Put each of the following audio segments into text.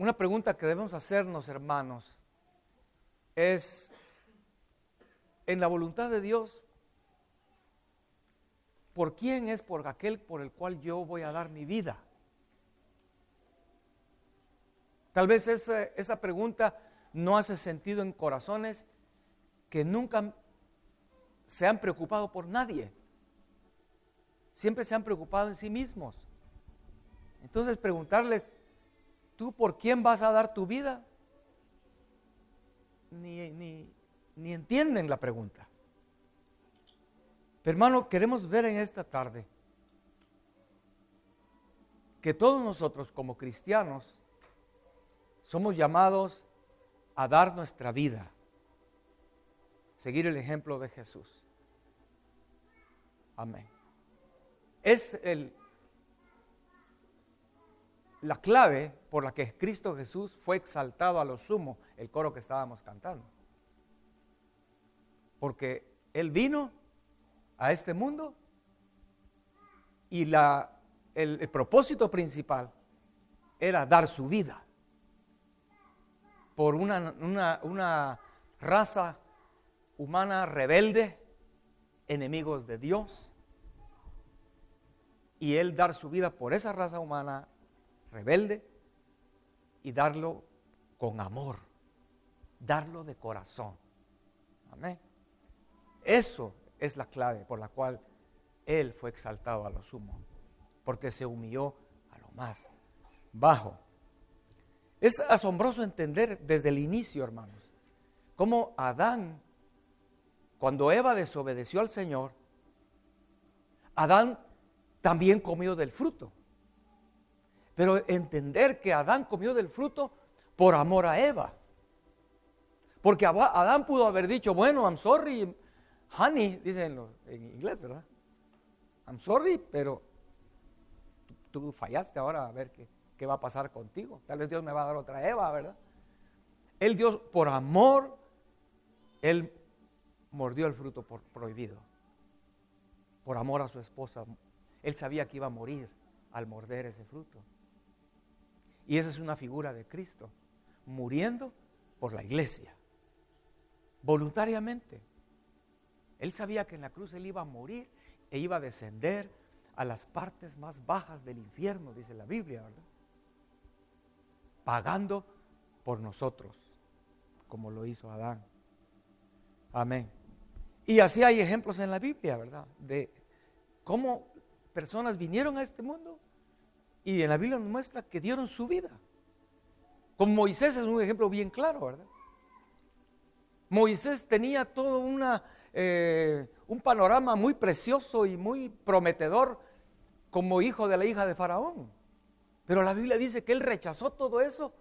Una pregunta que debemos hacernos, hermanos, es, en la voluntad de Dios, ¿por quién es por aquel por el cual yo voy a dar mi vida? Tal vez esa pregunta no hace sentido en corazones que nunca se han preocupado por nadie. Siempre se han preocupado en sí mismos. Entonces preguntarles, ¿tú por quién vas a dar tu vida? Ni entienden la pregunta. Pero hermano, queremos ver en esta tarde que todos nosotros como cristianos somos llamados a dar nuestra vida, seguir el ejemplo de Jesús. Amén. Es la clave por la que Cristo Jesús fue exaltado a lo sumo, el coro que estábamos cantando. Porque Él vino a este mundo y el propósito principal era dar su vida por una raza humana rebelde, enemigos de Dios, y Él dar su vida por esa raza humana rebelde y darlo con amor, darlo de corazón. Amén. Eso es la clave por la cual Él fue exaltado a lo sumo, porque se humilló a lo más bajo. Es asombroso entender desde el inicio, hermanos, cómo Adán, cuando Eva desobedeció al Señor, Adán también comió del fruto. Pero entender que Adán comió del fruto por amor a Eva. Porque Adán pudo haber dicho, bueno, I'm sorry, honey, dicen en inglés, ¿verdad? I'm sorry, pero tú fallaste, ahora a ver qué va a pasar contigo. Tal vez Dios me va a dar otra Eva, ¿verdad? Dios, por amor, Él mordió el fruto prohibido. Por amor a su esposa. Él sabía que iba a morir al morder ese fruto. Y esa es una figura de Cristo, muriendo por la iglesia, voluntariamente. Él sabía que en la cruz Él iba a morir e iba a descender a las partes más bajas del infierno, dice la Biblia, ¿verdad? Pagando por nosotros, como lo hizo Adán. Amén. Y así hay ejemplos en la Biblia, ¿verdad? De cómo personas vinieron a este mundo y en la Biblia nos muestra que dieron su vida. Con Moisés es un ejemplo bien claro, ¿verdad? Moisés tenía todo un panorama muy precioso y muy prometedor como hijo de la hija de Faraón. Pero la Biblia dice que él rechazó todo eso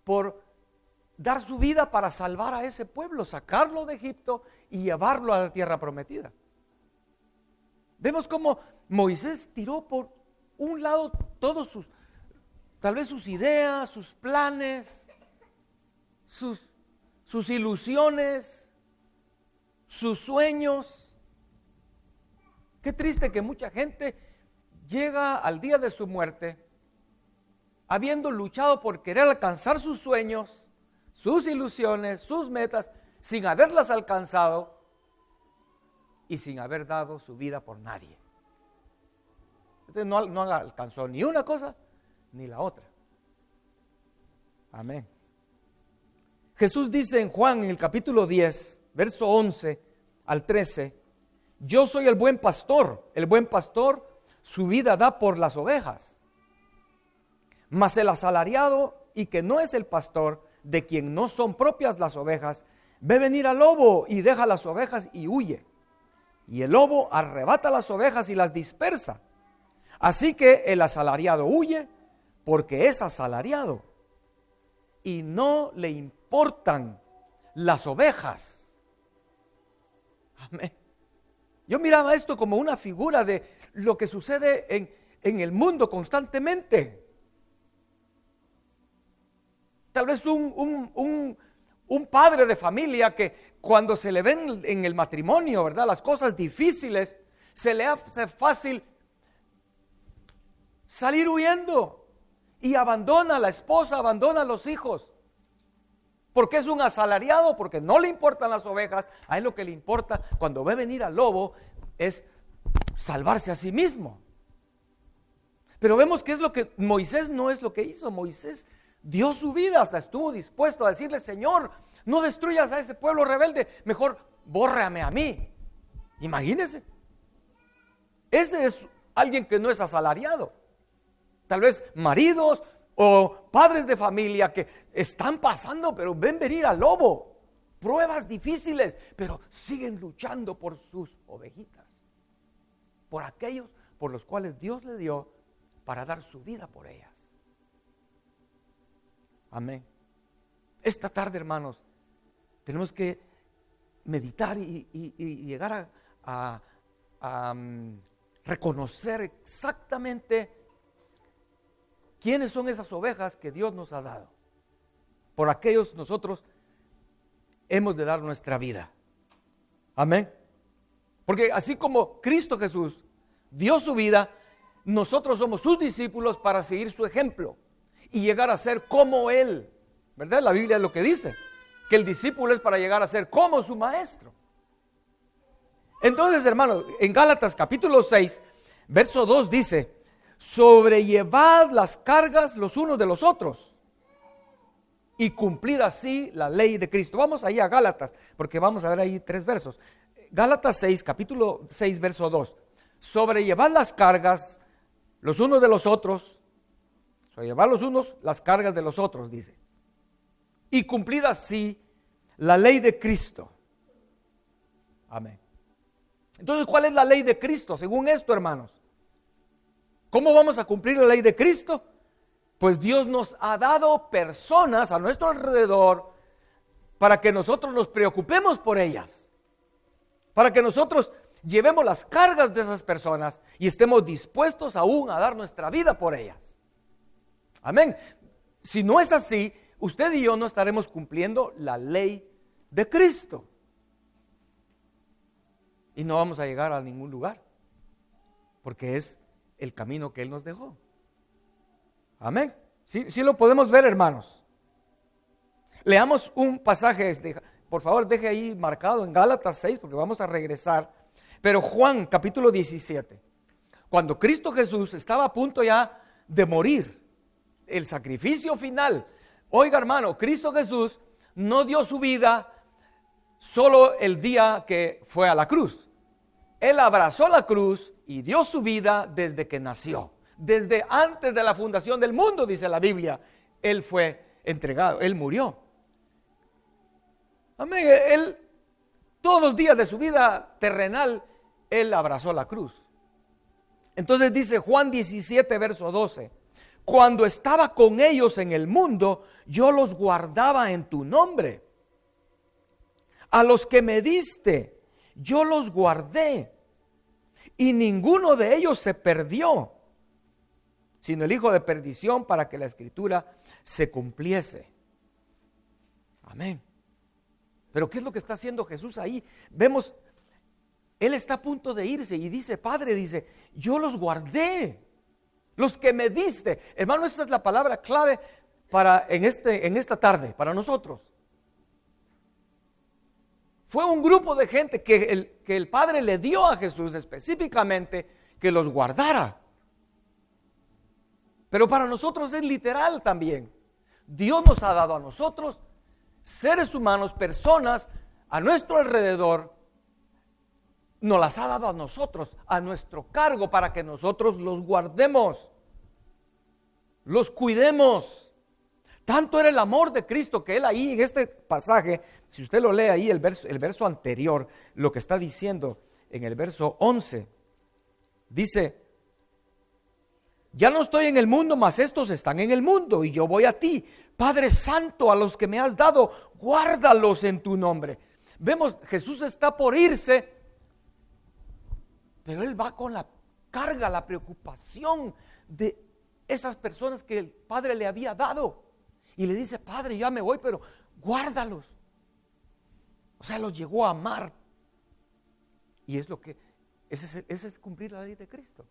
por dar su vida para salvar a ese pueblo, sacarlo de Egipto y llevarlo a la tierra prometida. Vemos cómo Moisés tiró por un lado todos tal vez sus ideas, sus planes, sus ilusiones, sus sueños. Qué triste que mucha gente llega al día de su muerte habiendo luchado por querer alcanzar sus sueños, sus ilusiones, sus metas, sin haberlas alcanzado y sin haber dado su vida por nadie. Entonces no alcanzó ni una cosa ni la otra. Amén. Jesús dice en Juan, en el capítulo 10, verso 11 al 13, yo soy el buen pastor su vida da por las ovejas. Mas el asalariado, y que no es el pastor, de quien no son propias las ovejas, ve venir al lobo y deja las ovejas y huye. Y el lobo arrebata las ovejas y las dispersa. Así que el asalariado huye porque es asalariado y no le importan las ovejas. Amén. Yo miraba esto como una figura de lo que sucede en el mundo constantemente. Tal vez un padre de familia que cuando se le ven en el matrimonio, ¿verdad?, las cosas difíciles, se le hace fácil salir huyendo y abandona a la esposa, abandona a los hijos. Porque es un asalariado, porque no le importan las ovejas. A él lo que le importa cuando ve venir al lobo es salvarse a sí mismo. Pero vemos que es lo que Moisés no es lo que hizo. Moisés dio su vida, hasta estuvo dispuesto a decirle: Señor, no destruyas a ese pueblo rebelde, mejor bórrame a mí. Imagínense. Ese es alguien que no es asalariado. Tal vez maridos o padres de familia que están pasando, pero ven venir al lobo. Pruebas difíciles, pero siguen luchando por sus ovejitas. Por aquellos por los cuales Dios le dio para dar su vida por ellas. Amén. Esta tarde, hermanos, tenemos que meditar y llegar a reconocer exactamente quiénes son esas ovejas que Dios nos ha dado. Por aquellos nosotros hemos de dar nuestra vida. Amén. Porque así como Cristo Jesús dio su vida, nosotros somos sus discípulos para seguir su ejemplo y llegar a ser como Él. ¿Verdad? La Biblia es lo que dice, que el discípulo es para llegar a ser como su maestro. Entonces, hermanos, en Gálatas capítulo 6, verso 2 dice: sobrellevad las cargas los unos de los otros y cumplid así la ley de Cristo. Vamos ahí a Gálatas, porque vamos a ver ahí 3 versos. Gálatas 6, capítulo 6, verso 2. Sobrellevad las cargas los unos de los otros, sobrellevad los unos las cargas de los otros, dice, y cumplid así la ley de Cristo. Amén. Entonces, ¿cuál es la ley de Cristo? Según esto, hermanos, ¿cómo vamos a cumplir la ley de Cristo? Pues Dios nos ha dado personas a nuestro alrededor para que nosotros nos preocupemos por ellas, para que nosotros llevemos las cargas de esas personas y estemos dispuestos aún a dar nuestra vida por ellas. Amén. Si no es así, usted y yo no estaremos cumpliendo la ley de Cristo y no vamos a llegar a ningún lugar, porque es el camino que Él nos dejó. Amén. Sí lo podemos ver, hermanos. Leamos un pasaje, por favor, deje ahí marcado en Gálatas 6, porque vamos a regresar. Pero Juan capítulo 17, cuando Cristo Jesús estaba a punto ya de morir, el sacrificio final. Oiga, hermano, Cristo Jesús no dio su vida solo el día que fue a la cruz. Él abrazó la cruz y dio su vida desde que nació. Desde antes de la fundación del mundo, dice la Biblia, Él fue entregado, Él murió. Amén. Él, todos los días de su vida terrenal, Él abrazó la cruz. Entonces dice Juan 17, verso 12: cuando estaba con ellos en el mundo, yo los guardaba en tu nombre. A los que me diste, yo los guardé, y ninguno de ellos se perdió, sino el hijo de perdición, para que la escritura se cumpliese. Amén. Pero ¿qué es lo que está haciendo Jesús ahí? Vemos, Él está a punto de irse y dice: Padre, dice, yo los guardé, los que me diste. Hermano, esta es la palabra clave en esta tarde, para nosotros. Fue un grupo de gente que el Padre le dio a Jesús específicamente que los guardara. Pero para nosotros es literal también. Dios nos ha dado a nosotros, seres humanos, personas a nuestro alrededor, nos las ha dado a nosotros, a nuestro cargo, para que nosotros los guardemos, los cuidemos. Tanto era el amor de Cristo que Él ahí en este pasaje, si usted lo lee ahí el verso anterior, lo que está diciendo en el verso 11, dice: ya no estoy en el mundo, mas estos están en el mundo y yo voy a ti. Padre Santo, a los que me has dado, guárdalos en tu nombre. Vemos, Jesús está por irse, pero Él va con la carga, la preocupación de esas personas que el Padre le había dado. Y le dice: Padre, ya me voy, pero guárdalos. O sea, los llegó a amar. Y es lo que, ese es cumplir la ley de Cristo.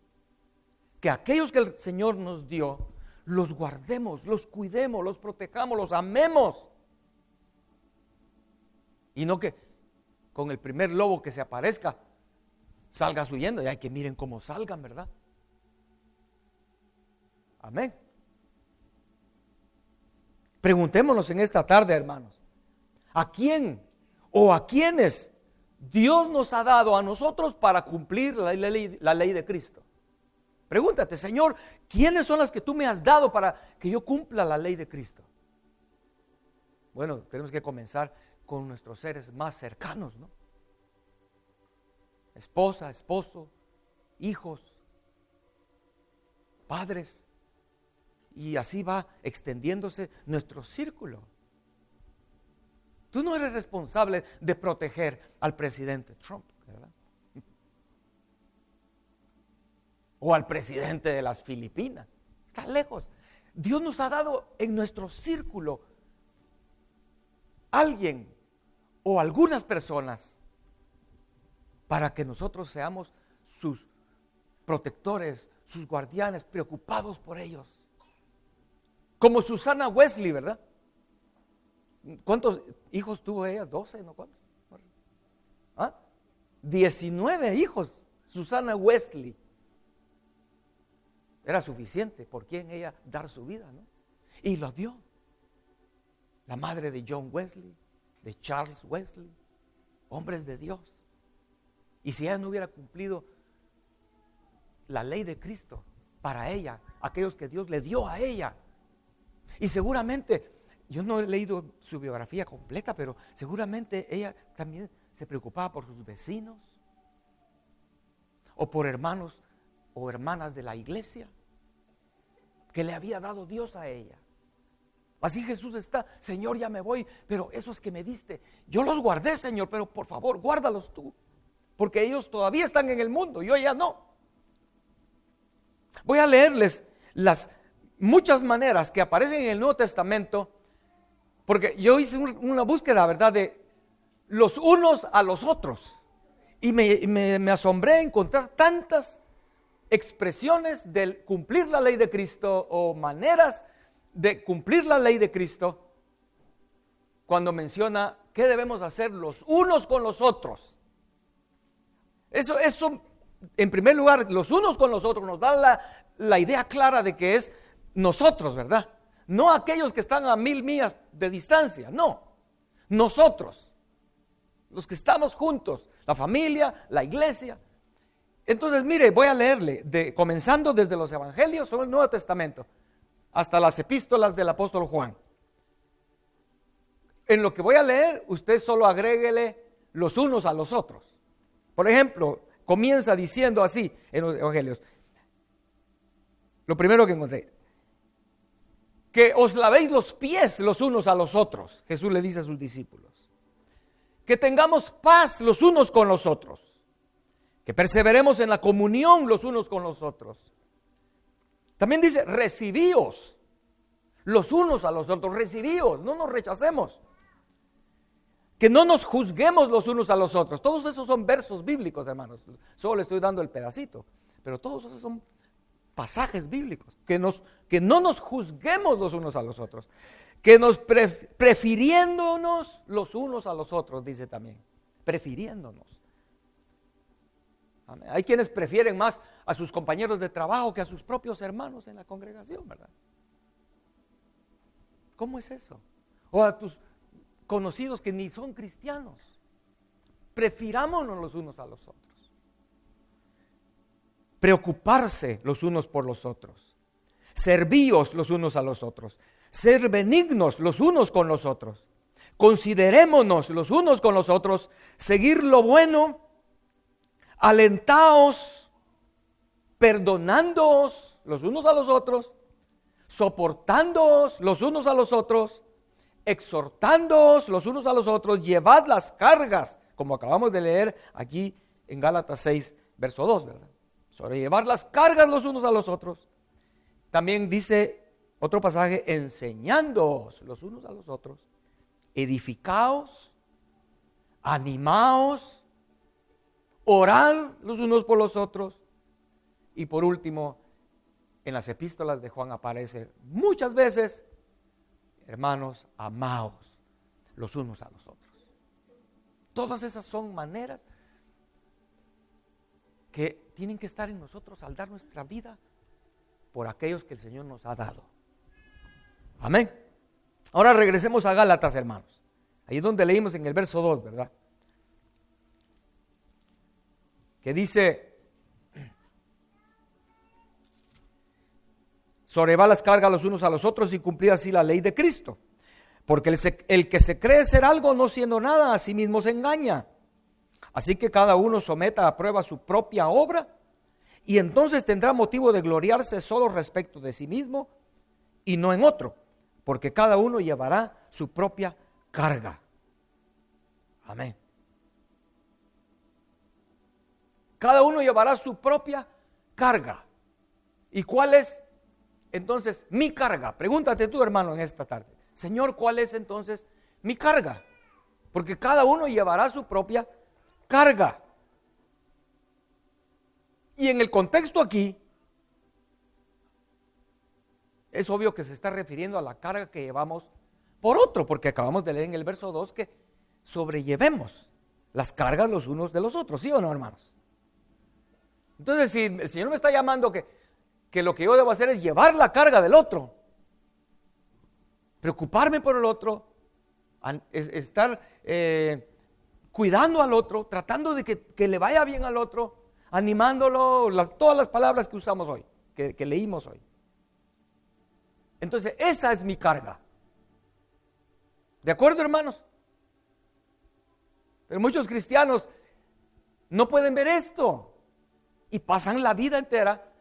Que aquellos que el Señor nos dio, los guardemos, los cuidemos, los protejamos, los amemos. Y no que con el primer lobo que se aparezca salgas huyendo. Y hay que miren cómo salgan, ¿verdad? Amén. Preguntémonos en esta tarde, hermanos, ¿a quién o a quiénes Dios nos ha dado a nosotros para cumplir la ley de Cristo? Pregúntate, Señor, ¿quiénes son las que tú me has dado para que yo cumpla la ley de Cristo? Bueno, tenemos que comenzar con nuestros seres más cercanos, ¿no? Esposa, esposo, hijos, padres. Y así va extendiéndose nuestro círculo. Tú no eres responsable de proteger al presidente Trump, ¿verdad? O al presidente de las Filipinas. Está lejos. Dios nos ha dado en nuestro círculo alguien o algunas personas para que nosotros seamos sus protectores, sus guardianes, preocupados por ellos. Como Susana Wesley, ¿verdad? ¿Cuántos hijos tuvo ella? 12, ¿no? ¿Cuántos? 19 hijos. Susana Wesley. Era suficiente por quien ella dar su vida, ¿no? Y lo dio. La madre de John Wesley, de Charles Wesley, hombres de Dios. Y si ella no hubiera cumplido la ley de Cristo para ella, aquellos que Dios le dio a ella, y seguramente, yo no he leído su biografía completa, pero seguramente ella también se preocupaba por sus vecinos o por hermanos o hermanas de la iglesia que le había dado Dios a ella. Así Jesús está, Señor, ya me voy, pero esos que me diste, yo los guardé, Señor, pero por favor, guárdalos tú, porque ellos todavía están en el mundo, yo ya no. Voy a leerles las muchas maneras que aparecen en el Nuevo Testamento, porque yo hice una búsqueda, ¿verdad?, de los unos a los otros, y me asombré encontrar tantas expresiones del cumplir la ley de Cristo o maneras de cumplir la ley de Cristo cuando menciona qué debemos hacer los unos con los otros. Eso en primer lugar, los unos con los otros nos da la idea clara de que es nosotros, ¿verdad? No aquellos que están a 1000 millas de distancia, no. Nosotros, los que estamos juntos, la familia, la iglesia. Entonces, mire, voy a leerle, comenzando desde los evangelios o el Nuevo Testamento, hasta las epístolas del apóstol Juan. En lo que voy a leer, usted solo agréguele los unos a los otros. Por ejemplo, comienza diciendo así en los evangelios. Lo primero que encontré. Que os lavéis los pies los unos a los otros, Jesús le dice a sus discípulos. Que tengamos paz los unos con los otros. Que perseveremos en la comunión los unos con los otros. También dice, recibíos los unos a los otros, recibíos, no nos rechacemos. Que no nos juzguemos los unos a los otros. Todos esos son versos bíblicos, hermanos. Solo le estoy dando el pedacito, pero todos esos son pasajes bíblicos, que no nos juzguemos los unos a los otros, que nos prefiriéndonos los unos a los otros, dice también, prefiriéndonos. Amén. Hay quienes prefieren más a sus compañeros de trabajo que a sus propios hermanos en la congregación, ¿verdad? ¿Cómo es eso? O a tus conocidos que ni son cristianos. Prefirámonos los unos a los otros. Preocuparse los unos por los otros, servíos los unos a los otros, ser benignos los unos con los otros, considerémonos los unos con los otros, seguir lo bueno, alentaos, perdonándoos los unos a los otros, soportándoos los unos a los otros, exhortándoos los unos a los otros, llevad las cargas, como acabamos de leer aquí en Gálatas 6, verso 2, ¿verdad? Sobre llevar las cargas los unos a los otros. También dice otro pasaje, enseñándoos los unos a los otros, edificaos, animaos, orad los unos por los otros. Y por último, en las epístolas de Juan aparece muchas veces: hermanos, amaos los unos a los otros. Todas esas son maneras que tienen que estar en nosotros al dar nuestra vida por aquellos que el Señor nos ha dado. Amén. Ahora regresemos a Gálatas, hermanos. Ahí es donde leímos en el verso 2, ¿verdad? Que dice: sobrellevad las cargas los unos a los otros y cumplir así la ley de Cristo. Porque el que se cree ser algo no siendo nada, a sí mismo se engaña. Así que cada uno someta a prueba su propia obra, y entonces tendrá motivo de gloriarse solo respecto de sí mismo y no en otro, porque cada uno llevará su propia carga. Amén. Cada uno llevará su propia carga. ¿Y cuál es entonces mi carga? Pregúntate tú, hermano, en esta tarde: Señor, ¿cuál es entonces mi carga? Porque cada uno llevará su propia carga. Y en el contexto aquí, es obvio que se está refiriendo a la carga que llevamos por otro, porque acabamos de leer en el verso 2 que sobrellevemos las cargas los unos de los otros, ¿sí o no, hermanos? Entonces, si el Señor me está llamando que lo que yo debo hacer es llevar la carga del otro, preocuparme por el otro, estar cuidando al otro, tratando de que le vaya bien al otro, animándolo, todas las palabras que usamos hoy, que leímos hoy. Entonces, esa es mi carga. ¿De acuerdo, hermanos? Pero muchos cristianos no pueden ver esto y pasan la vida entera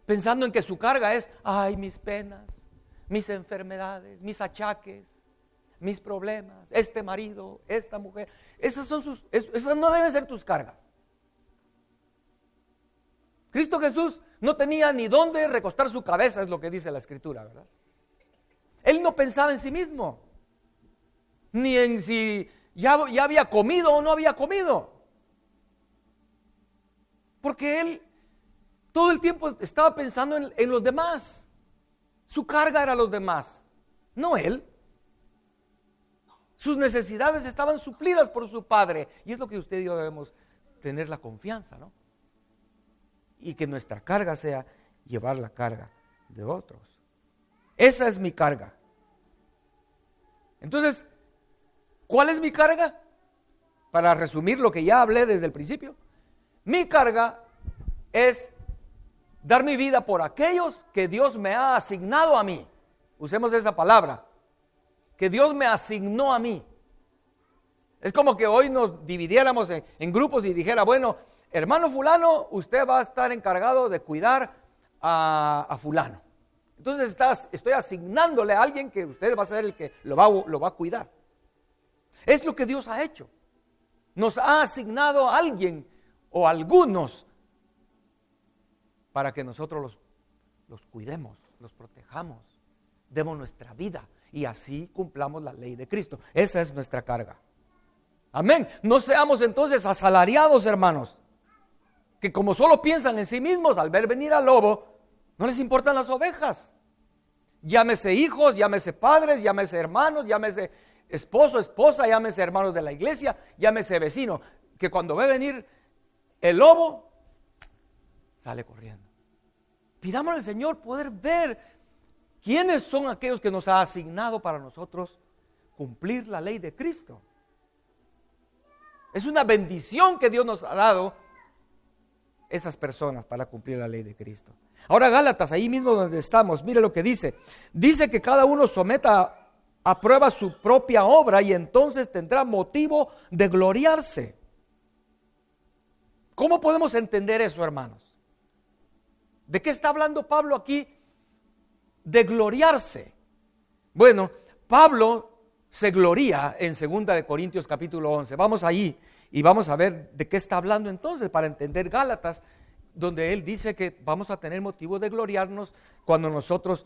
pensando en que su carga es: ay, mis penas, mis enfermedades, mis achaques, mis problemas, este marido, esta mujer. Esas no deben ser tus cargas. Cristo Jesús no tenía ni dónde recostar su cabeza, es lo que dice la Escritura, ¿verdad? Él no pensaba en sí mismo, ni en si ya había comido o no había comido, porque él todo el tiempo estaba pensando en los demás. Su carga era los demás, no él. Sus necesidades estaban suplidas por su Padre, y es lo que usted y yo debemos tener la confianza, ¿no? Y que nuestra carga sea llevar la carga de otros. Esa es mi carga. Entonces, ¿cuál es mi carga? Para resumir lo que ya hablé desde el principio, mi carga es dar mi vida por aquellos que Dios me ha asignado a mí. Usemos esa palabra, que Dios me asignó a mí. Es como que hoy nos dividiéramos en grupos y dijera: bueno, hermano fulano, usted va a estar encargado de cuidar a fulano. Entonces estoy asignándole a alguien que usted va a ser el que lo va a cuidar. Es lo que Dios ha hecho. Nos ha asignado a alguien o algunos para que nosotros los cuidemos, los protejamos, demos nuestra vida y así cumplamos la ley de Cristo. Esa es nuestra carga. Amén. No seamos entonces asalariados, hermanos, que como solo piensan en sí mismos, al ver venir al lobo, no les importan las ovejas. Llámese hijos, llámese padres, llámese hermanos, llámese esposo, esposa, llámese hermanos de la iglesia, llámese vecino, que cuando ve venir el lobo, sale corriendo. Pidámosle al Señor poder ver quiénes son aquellos que nos ha asignado para nosotros cumplir la ley de Cristo. Es una bendición que Dios nos ha dado esas personas para cumplir la ley de Cristo. Ahora Gálatas, ahí mismo donde estamos, mire lo que dice. Dice que cada uno someta a prueba su propia obra y entonces tendrá motivo de gloriarse. ¿Cómo podemos entender eso, hermanos? ¿De qué está hablando Pablo aquí? De gloriarse. Bueno, Pablo se gloría en 2 Corintios capítulo 11. Vamos allí y vamos a ver de qué está hablando entonces para entender Gálatas, donde él dice que vamos a tener motivo de gloriarnos cuando nosotros,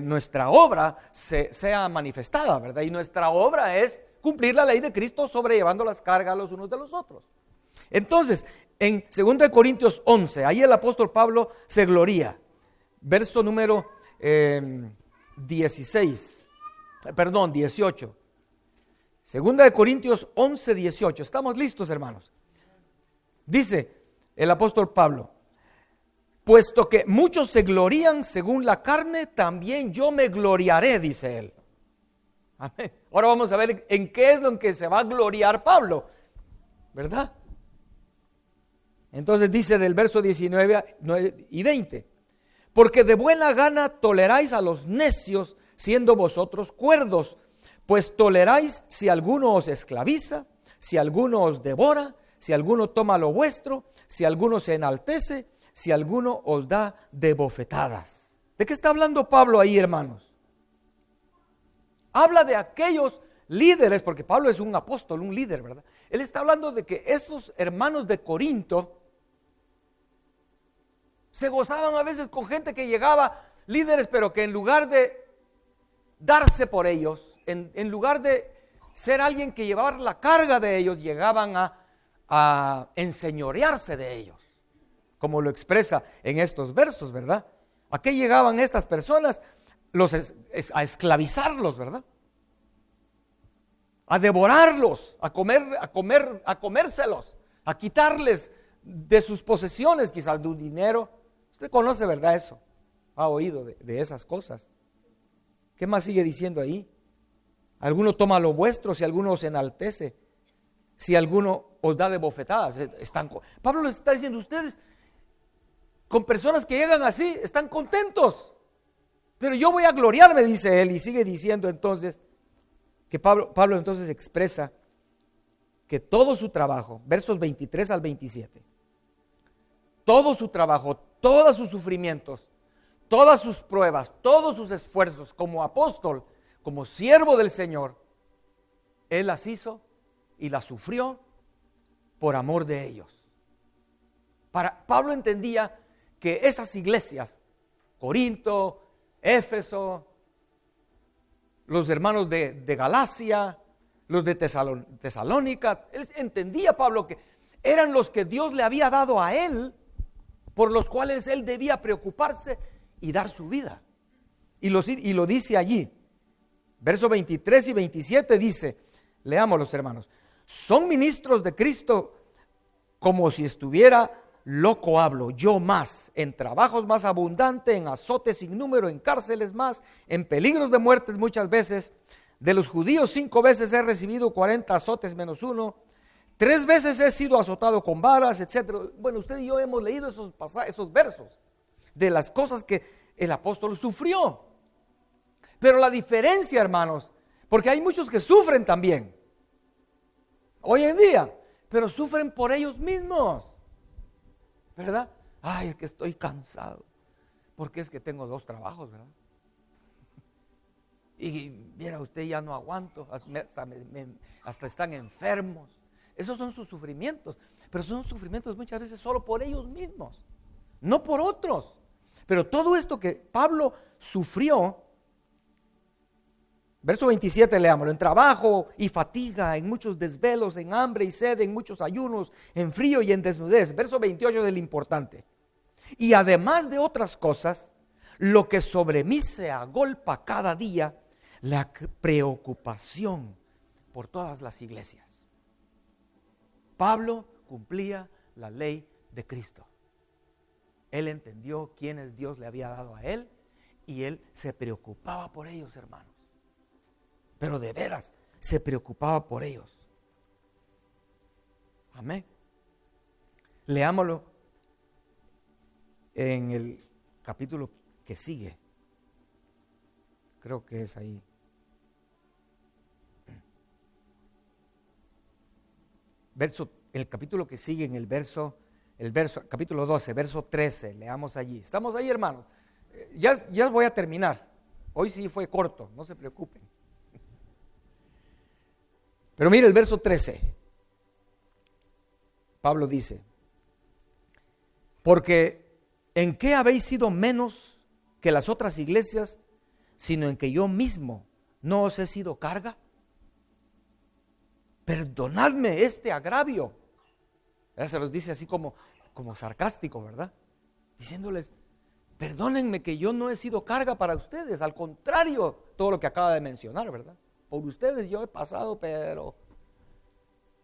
nuestra obra sea manifestada, ¿verdad? Y nuestra obra es cumplir la ley de Cristo, sobrellevando las cargas los unos de los otros. Entonces, en 2 Corintios 11, ahí el apóstol Pablo se gloría. verso número 18. Segunda de Corintios 11, 18. ¿Estamos listos, hermanos? Dice el apóstol Pablo: puesto que muchos se glorían según la carne, también yo me gloriaré, dice él. Amén. Ahora vamos a ver en qué es lo en que se va a gloriar Pablo, ¿verdad? Entonces dice del verso 19 y 20: porque de buena gana toleráis a los necios, siendo vosotros cuerdos, pues toleráis si alguno os esclaviza, si alguno os devora, si alguno toma lo vuestro, si alguno se enaltece, si alguno os da de bofetadas. ¿De qué está hablando Pablo ahí, hermanos? Habla de aquellos líderes, porque Pablo es un apóstol, un líder, ¿verdad? Él está hablando de que esos hermanos de Corinto se gozaban a veces con gente que llegaba, líderes, pero que en lugar de darse por ellos, en lugar de ser alguien que llevaba la carga de ellos, llegaban a enseñorearse de ellos, como lo expresa en estos versos, ¿verdad? ¿A qué llegaban estas personas? A esclavizarlos, ¿verdad? A devorarlos, a comérselos, a quitarles de sus posesiones, quizás de un dinero. Usted conoce, ¿verdad? Eso, ha oído de esas cosas. ¿Qué más sigue diciendo ahí? Alguno toma lo vuestro, si alguno os enaltece, si alguno os da de bofetadas. Pablo les está diciendo: ustedes, con personas que llegan así, están contentos, pero yo voy a gloriarme, dice él. Y sigue diciendo entonces que Pablo entonces expresa que todo su trabajo, versos 23 al 27, todo su trabajo, todos sus sufrimientos, todas sus pruebas, todos sus esfuerzos como apóstol, como siervo del Señor, él las hizo y las sufrió por amor de ellos. Pablo entendía que esas iglesias, Corinto, Éfeso, los hermanos de Galacia, los de Tesalónica, él entendía, Pablo, que eran los que Dios le había dado a él, por los cuales él debía preocuparse y dar su vida. Y lo dice allí, versos 23 y 27 dice, leámoslos, hermanos: son ministros de Cristo, como si estuviera loco hablo, yo más, en trabajos más abundante, en azotes sin número, en cárceles más, en peligros de muerte muchas veces. De los judíos 5 veces he recibido 40 azotes menos 1. 3 veces he sido azotado con varas, etc. Bueno, usted y yo hemos leído esos versos de las cosas que el apóstol sufrió. Pero la diferencia, hermanos, porque hay muchos que sufren también hoy en día, pero sufren por ellos mismos, ¿verdad? Ay, es que estoy cansado, porque es que tengo 2 trabajos, ¿verdad? Y viera usted, ya no aguanto, hasta están enfermos. Esos son sus sufrimientos, pero son sufrimientos muchas veces solo por ellos mismos, no por otros. Pero todo esto que Pablo sufrió, verso 27, leámoslo: en trabajo y fatiga, en muchos desvelos, en hambre y sed, en muchos ayunos, en frío y en desnudez. Verso 28 es el importante: y además de otras cosas, lo que sobre mí se agolpa cada día, la preocupación por todas las iglesias. Pablo cumplía la ley de Cristo. Él entendió quiénes Dios le había dado a él y él se preocupaba por ellos, hermanos. Pero de veras se preocupaba por ellos. Amén. Leámoslo en el capítulo que sigue. Creo que es ahí. El capítulo que sigue en el capítulo 12, verso 13, leamos allí. Estamos ahí, hermanos. Ya voy a terminar. Hoy sí fue corto, no se preocupen. Pero mire el verso 13. Pablo dice: porque ¿en qué habéis sido menos que las otras iglesias, sino en que yo mismo no os he sido carga? Perdonadme este agravio. Se los dice así como sarcástico, ¿verdad? Diciéndoles: Perdónenme que yo no he sido carga para ustedes, al contrario, todo lo que acaba de mencionar, ¿verdad? Por ustedes yo he pasado, pero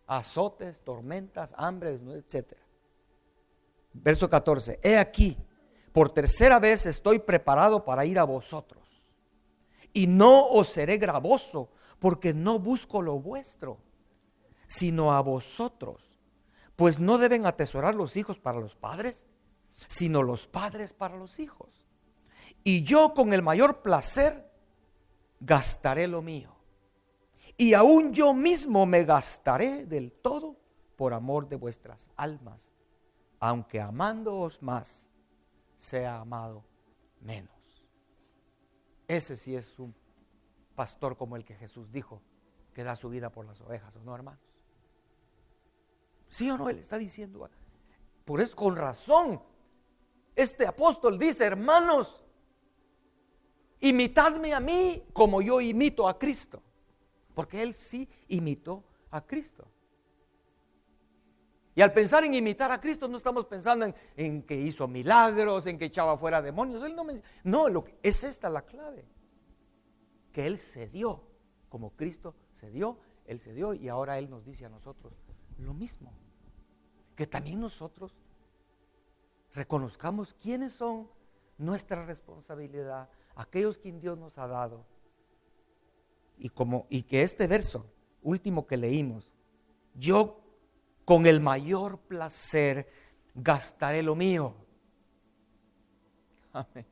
azotes, tormentas, hambres, etc. Verso 14, he aquí, por tercera vez estoy preparado para ir a vosotros, y no os seré gravoso, porque no busco lo vuestro, sino a vosotros, pues no deben atesorar los hijos para los padres, sino los padres para los hijos. Y yo con el mayor placer gastaré lo mío, y aún yo mismo me gastaré del todo por amor de vuestras almas, aunque amándoos más, sea amado menos. Ese sí es un pastor como el que Jesús dijo, que da su vida por las ovejas, ¿o no, hermanos? ¿Sí o no? Él está diciendo, por eso con razón, este apóstol dice, hermanos, imitadme a mí como yo imito a Cristo, porque él sí imitó a Cristo. Y al pensar en imitar a Cristo no estamos pensando en que hizo milagros, en que echaba fuera demonios. Él es esta la clave, que Él se dio, como Cristo se dio, Él se dio, y ahora Él nos dice a nosotros lo mismo, que también nosotros reconozcamos quiénes son nuestra responsabilidad, aquellos que Dios nos ha dado, y que este verso último que leímos, yo con el mayor placer gastaré lo mío. Amén.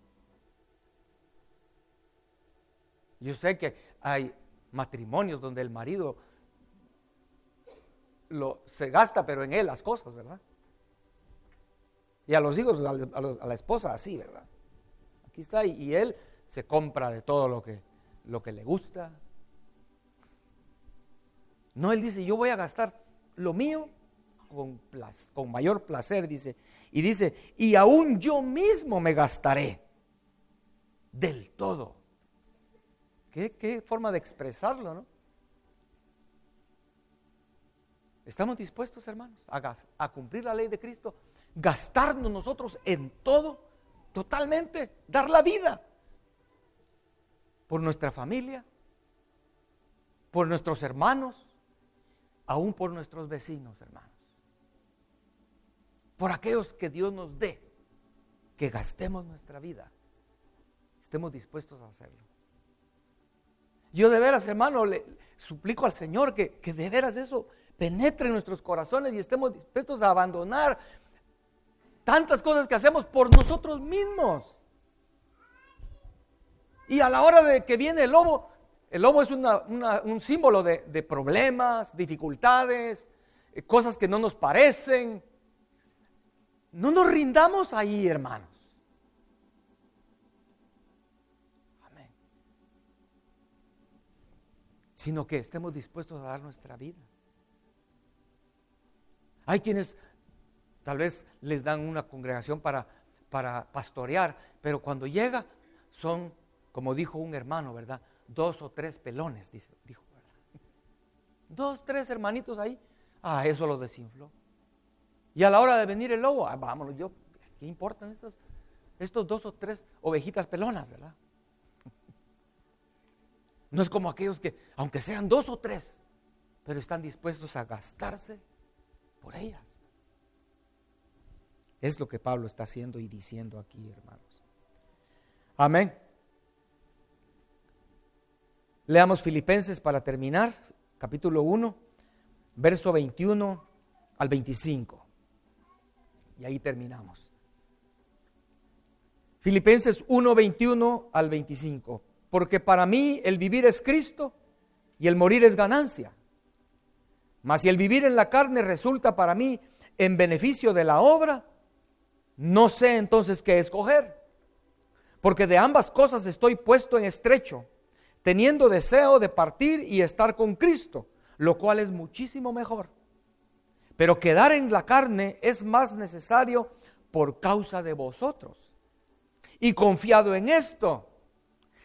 Yo sé que hay matrimonios donde el marido se gasta, pero en él las cosas, ¿verdad? Y a los hijos, a la esposa así, ¿verdad? Aquí está, y él se compra de todo lo que le gusta. No, él dice, yo voy a gastar lo mío con mayor placer, dice. Y dice, y aún yo mismo me gastaré del todo. ¿Qué forma de expresarlo, no? ¿Estamos dispuestos, hermanos, a cumplir la ley de Cristo? Gastarnos nosotros en todo, totalmente, dar la vida por nuestra familia, por nuestros hermanos, aún por nuestros vecinos, hermanos. Por aquellos que Dios nos dé, que gastemos nuestra vida, estemos dispuestos a hacerlo. Yo de veras, hermano, le suplico al Señor que de veras eso penetre en nuestros corazones y estemos dispuestos a abandonar tantas cosas que hacemos por nosotros mismos. Y a la hora de que viene el lobo es un símbolo de problemas, dificultades, cosas que no nos parecen. No nos rindamos ahí, hermanos. Amén. Sino que estemos dispuestos a dar nuestra vida. Hay quienes tal vez les dan una congregación para pastorear, pero cuando llega son, como dijo un hermano, ¿verdad? 2 o 3 pelones, dijo, ¿verdad? 2, 3 hermanitos ahí. Eso lo desinfló. Y a la hora de venir el lobo, vámonos, ¿qué importan estos 2 o 3 ovejitas pelonas, verdad? No es como aquellos que, aunque sean 2 o 3, pero están dispuestos a gastarse por ellas. Es lo que Pablo está haciendo y diciendo aquí, hermanos. Amén. Leamos Filipenses para terminar, capítulo 1, verso 21 al 25. Y ahí terminamos. Filipenses 1, 21 al 25. Porque para mí el vivir es Cristo y el morir es ganancia. Mas si el vivir en la carne resulta para mí en beneficio de la obra, no sé entonces qué escoger. Porque de ambas cosas estoy puesto en estrecho, teniendo deseo de partir y estar con Cristo, lo cual es muchísimo mejor. Pero quedar en la carne es más necesario por causa de vosotros. Y confiado en esto,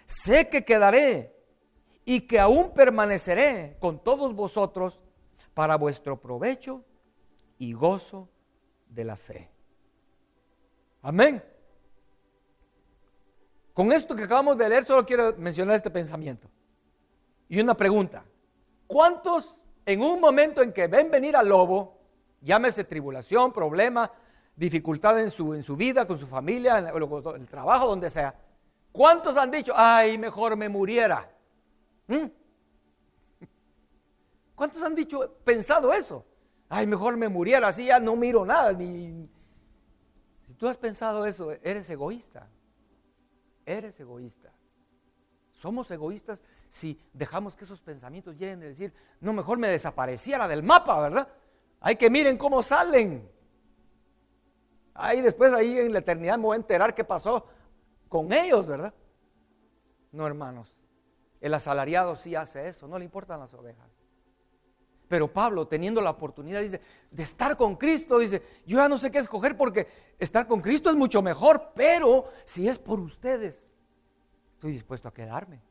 sé que quedaré y que aún permaneceré con todos vosotros para vuestro provecho y gozo de la fe. Amén. Con esto que acabamos de leer, solo quiero mencionar este pensamiento. Y una pregunta. ¿Cuántos en un momento en que ven venir al lobo, llámese tribulación, problema, dificultad en su vida, con su familia, en el trabajo, donde sea, cuántos han dicho, ay, mejor me muriera? ¿Cuántos han pensado eso? Ay, mejor me muriera, así ya no miro nada. Si tú has pensado eso, eres egoísta. Eres egoísta. Somos egoístas si dejamos que esos pensamientos lleguen de decir, no, mejor me desapareciera del mapa, ¿verdad? Hay que miren cómo salen. Ahí después, ahí en la eternidad me voy a enterar qué pasó con ellos, ¿verdad? No, hermanos. El asalariado sí hace eso, no le importan las ovejas. Pero Pablo, teniendo la oportunidad, dice, de estar con Cristo, dice, yo ya no sé qué escoger porque estar con Cristo es mucho mejor, pero si es por ustedes, estoy dispuesto a quedarme.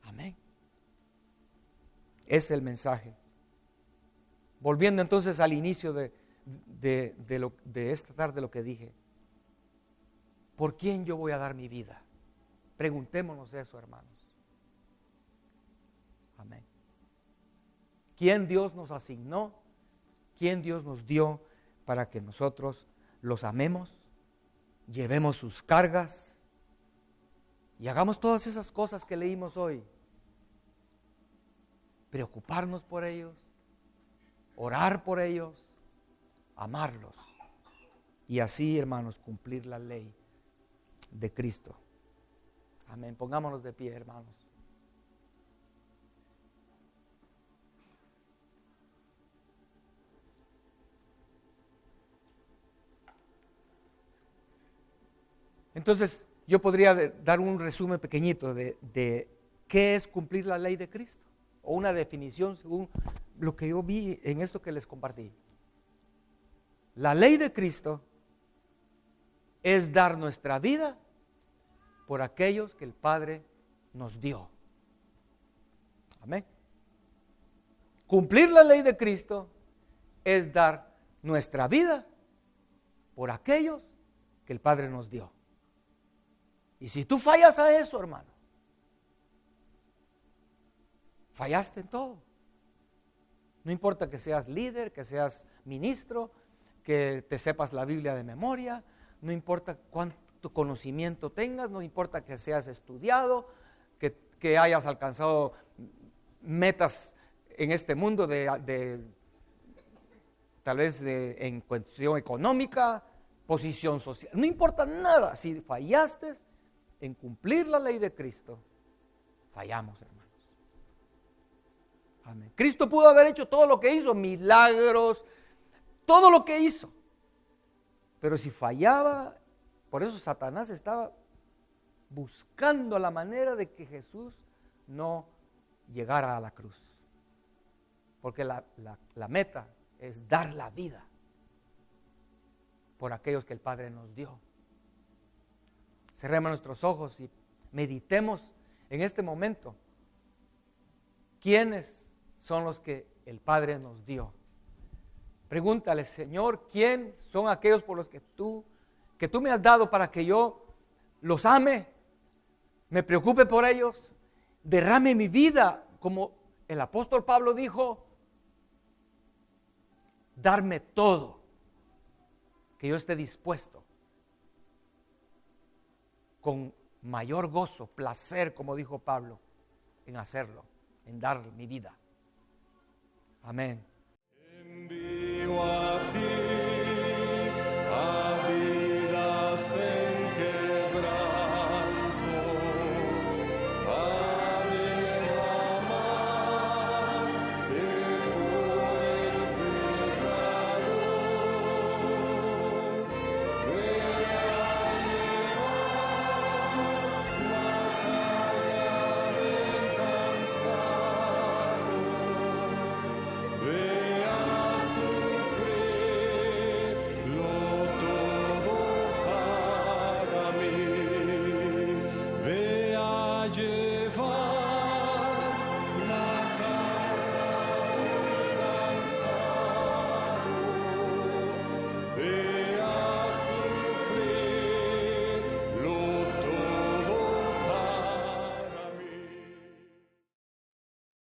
Amén. Ese es el mensaje. Volviendo entonces al inicio de esta tarde, lo que dije. ¿Por quién yo voy a dar mi vida? Preguntémonos eso, hermanos. Amén. ¿Quién Dios nos asignó? ¿Quién Dios nos dio para que nosotros los amemos? Llevemos sus cargas y hagamos todas esas cosas que leímos hoy. Preocuparnos por ellos, orar por ellos, amarlos y así, hermanos, cumplir la ley de Cristo. Amén. Pongámonos de pie, hermanos. Entonces, yo podría dar un resumen pequeñito de qué es cumplir la ley de Cristo, o una definición según lo que yo vi en esto que les compartí. La ley de Cristo es dar nuestra vida por aquellos que el Padre nos dio. Amén. Cumplir la ley de Cristo es dar nuestra vida por aquellos que el Padre nos dio. Y si tú fallas a eso, hermano, fallaste en todo. No importa que seas líder, que seas ministro, que te sepas la Biblia de memoria, no importa cuánto conocimiento tengas, no importa que seas estudiado, que hayas alcanzado metas en este mundo tal vez en cuestión económica, posición social, no importa nada. Si fallaste en cumplir la ley de Cristo, fallamos, hermanos. Amén. Cristo pudo haber hecho todo lo que hizo, milagros, todo lo que hizo. Pero si fallaba, por eso Satanás estaba buscando la manera de que Jesús no llegara a la cruz. Porque la meta es dar la vida por aquellos que el Padre nos dio. Cerremos nuestros ojos y meditemos en este momento. ¿Quiénes son los que el Padre nos dio? Pregúntale, Señor, ¿quién son aquellos por los que tú me has dado para que yo los ame, me preocupe por ellos, derrame mi vida, como el apóstol Pablo dijo, darme todo, que yo esté dispuesto con mayor gozo, placer, como dijo Pablo, en hacerlo, en dar mi vida. Amén.